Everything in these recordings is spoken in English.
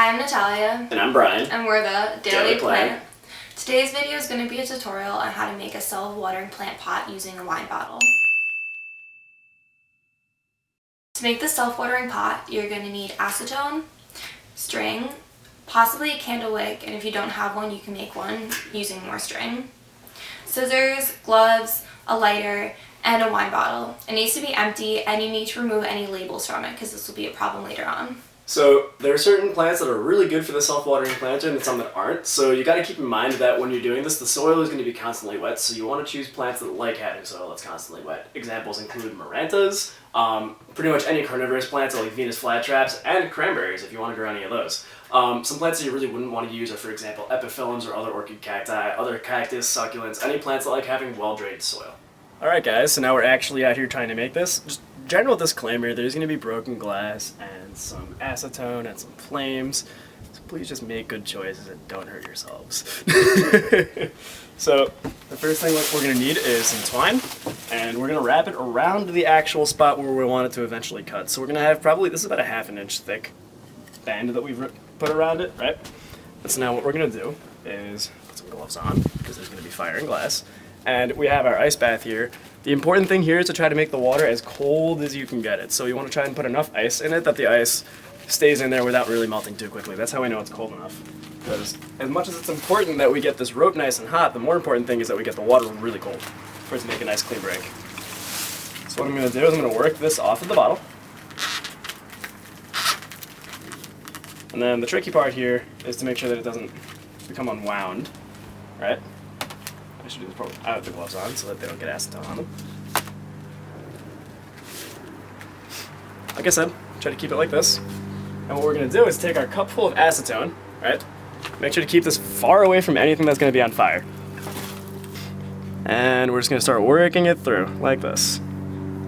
Hi, I'm Natalia. And I'm Brian. And we're the Daily Plant. Today's video is going to be a tutorial on how to make a self-watering plant pot using a wine bottle. To make the self-watering pot, you're going to need acetone, string, possibly a candle wick, and if you don't have one, you can make one using more string, scissors, gloves, a lighter, and a wine bottle. It needs to be empty, and you need to remove any labels from it because this will be a problem later on. So there are certain plants that are really good for the self-watering planter and some that aren't. So you got to keep in mind that when you're doing this, the soil is going to be constantly wet. So you want to choose plants that like having soil that's constantly wet. Examples include marantas, pretty much any carnivorous plants like Venus flytraps, and cranberries if you want to grow any of those. Some plants that you really wouldn't want to use are, for example, epiphyllums or other orchid cacti, other cactus, succulents, any plants that like having well-drained soil. Alright guys, so now we're actually out here trying to make this. Just general disclaimer, there's going to be broken glass and some acetone and some flames, so please just make good choices and don't hurt yourselves. So the first thing we're going to need is some twine, and we're going to wrap it around the actual spot where we want it to eventually cut. So we're going to have probably, this is about a ½ an inch thick band that we've put around it, right? And so now what we're going to do is put some gloves on, because there's going to be fire and glass. And we have our ice bath here. The important thing here is to try to make the water as cold as you can get it. So you want to try and put enough ice in it that the ice stays in there without really melting too quickly. That's how we know it's cold enough. Because as much as it's important that we get this rope nice and hot, the more important thing is that we get the water really cold for it to make a nice clean break. So what I'm going to do is I'm going to work this off of the bottle. And then the tricky part here is to make sure that it doesn't become unwound, right? I should do this probably without the gloves on so that they don't get acetone on them. Like I said, try to keep it like this. And what we're going to do is take our cup full of acetone, right? Make sure to keep this far away from anything that's going to be on fire. And we're just going to start working it through, like this.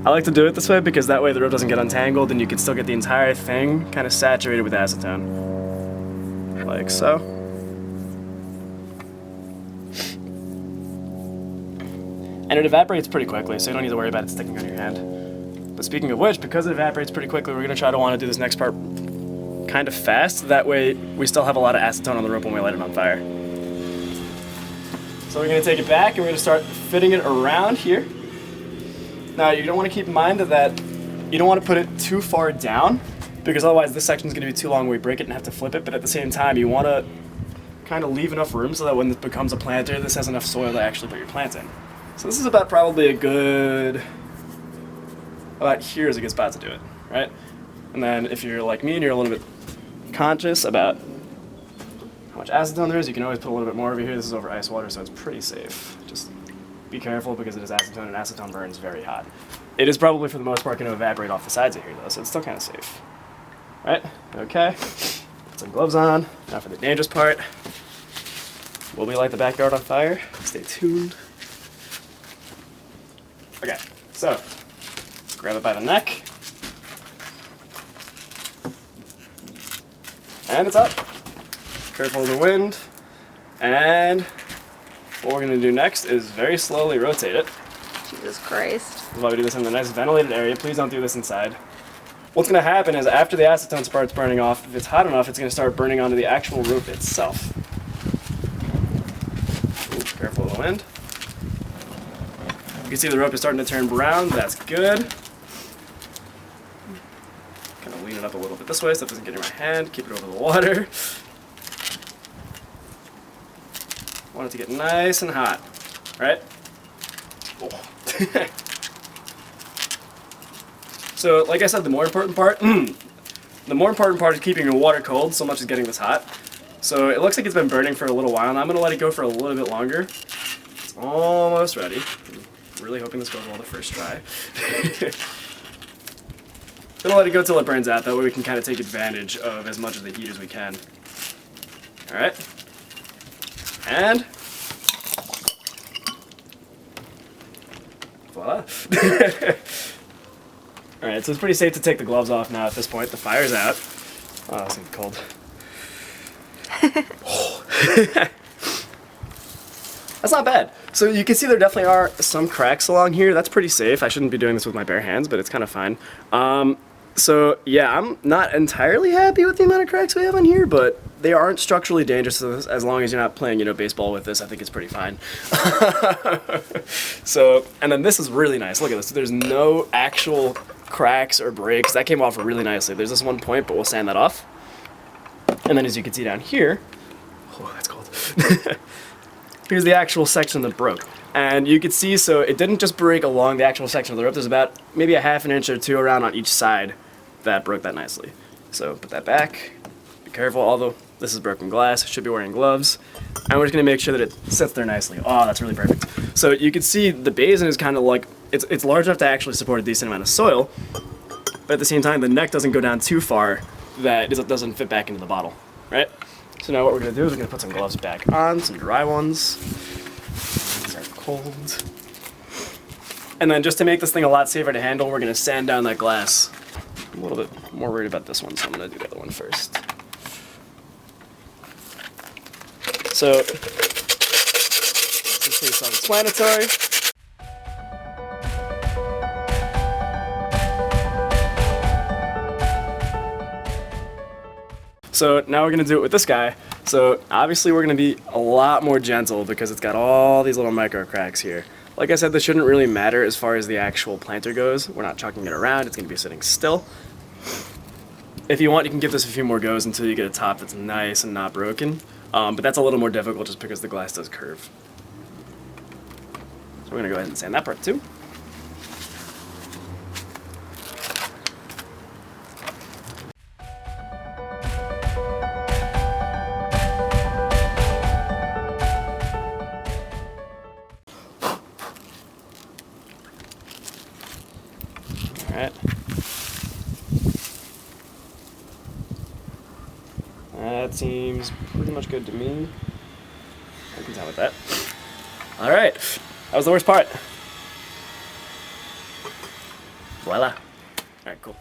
I like to do it this way because that way the rope doesn't get untangled and you can still get the entire thing kind of saturated with acetone. Like so. And it evaporates pretty quickly, so you don't need to worry about it sticking on your hand. But speaking of which, because it evaporates pretty quickly, we're going to try to want to do this next part kind of fast. That way, we still have a lot of acetone on the rope when we light it on fire. So we're going to take it back, and we're going to start fitting it around here. Now, you don't want to keep in mind that you don't want to put it too far down, because otherwise this section is going to be too long where we break it and have to flip it. But at the same time, you want to kind of leave enough room so that when this becomes a planter, this has enough soil to actually put your plants in. So this is about probably a good, about here is a good spot to do it, right? And then if you're like me and you're a little bit conscious about how much acetone there is, you can always put a little bit more over here. This is over ice water, so it's pretty safe. Just be careful because it is acetone, and acetone burns very hot. It is probably for the most part going to evaporate off the sides of here though, so it's still kind of safe. Right? Okay. Put some gloves on. Now for the dangerous part. Will we light the backyard on fire? Stay tuned. Okay, so grab it by the neck, and it's up. Careful of the wind, and what we're going to do next is very slowly rotate it. Jesus Christ. This is why we do this in a nice ventilated area. Please don't do this inside. What's going to happen is after the acetone starts burning off, if it's hot enough, it's going to start burning onto the actual rope itself. Ooh, careful of the wind. You can see the rope is starting to turn brown. That's good. Kind of lean it up a little bit this way so it doesn't get in my hand. Keep it over the water. Want it to get nice and hot, right? Oh. So, like I said, the more important part is keeping your water cold so much as getting this hot. So it looks like it's been burning for a little while, and I'm going to let it go for a little bit longer. It's almost ready. Really hoping this goes well the first try. Gonna let it go till it burns out, that way we can kind of take advantage of as much of the heat as we can. Alright. And voila. Alright, so it's pretty safe to take the gloves off now at this point. The fire's out. Oh, it's gonna be cold. That's not bad. So you can see there definitely are some cracks along here. That's pretty safe. I shouldn't be doing this with my bare hands, but it's kind of fine. So yeah, I'm not entirely happy with the amount of cracks we have on here, but they aren't structurally dangerous as long as you're not playing, baseball with this. I think it's pretty fine. So, and then this is really nice. Look at this. There's no actual cracks or breaks. That came off really nicely. There's this one point, but we'll sand that off. And then as you can see down here, oh, that's cold. Here's the actual section that broke. And you can see, so it didn't just break along the actual section of the rope. There's about maybe a half an inch or two around on each side that broke that nicely. So put that back. Be careful, although this is broken glass. I should be wearing gloves. And we're just gonna make sure that it sits there nicely. Oh, that's really perfect. So you can see the basin is kind of like, it's large enough to actually support a decent amount of soil, but at the same time, the neck doesn't go down too far that it doesn't fit back into the bottle, right? So now what we're gonna do is we're gonna put some gloves back on, some dry ones. These are cold. And then just to make this thing a lot safer to handle, we're gonna sand down that glass. I'm a little bit more worried about this one, so I'm gonna do the other one first. So, this is pretty self-explanatory. So now we're gonna do it with this guy. So obviously we're gonna be a lot more gentle because it's got all these little micro cracks here. Like I said, this shouldn't really matter as far as the actual planter goes. We're not chucking it around, it's gonna be sitting still. If you want, you can give this a few more goes until you get a top that's nice and not broken. But that's a little more difficult just because the glass does curve. So we're gonna go ahead and sand that part too. Alright. That seems pretty much good to me. I can tell with that. Alright. That was the worst part. Voila. Alright, cool.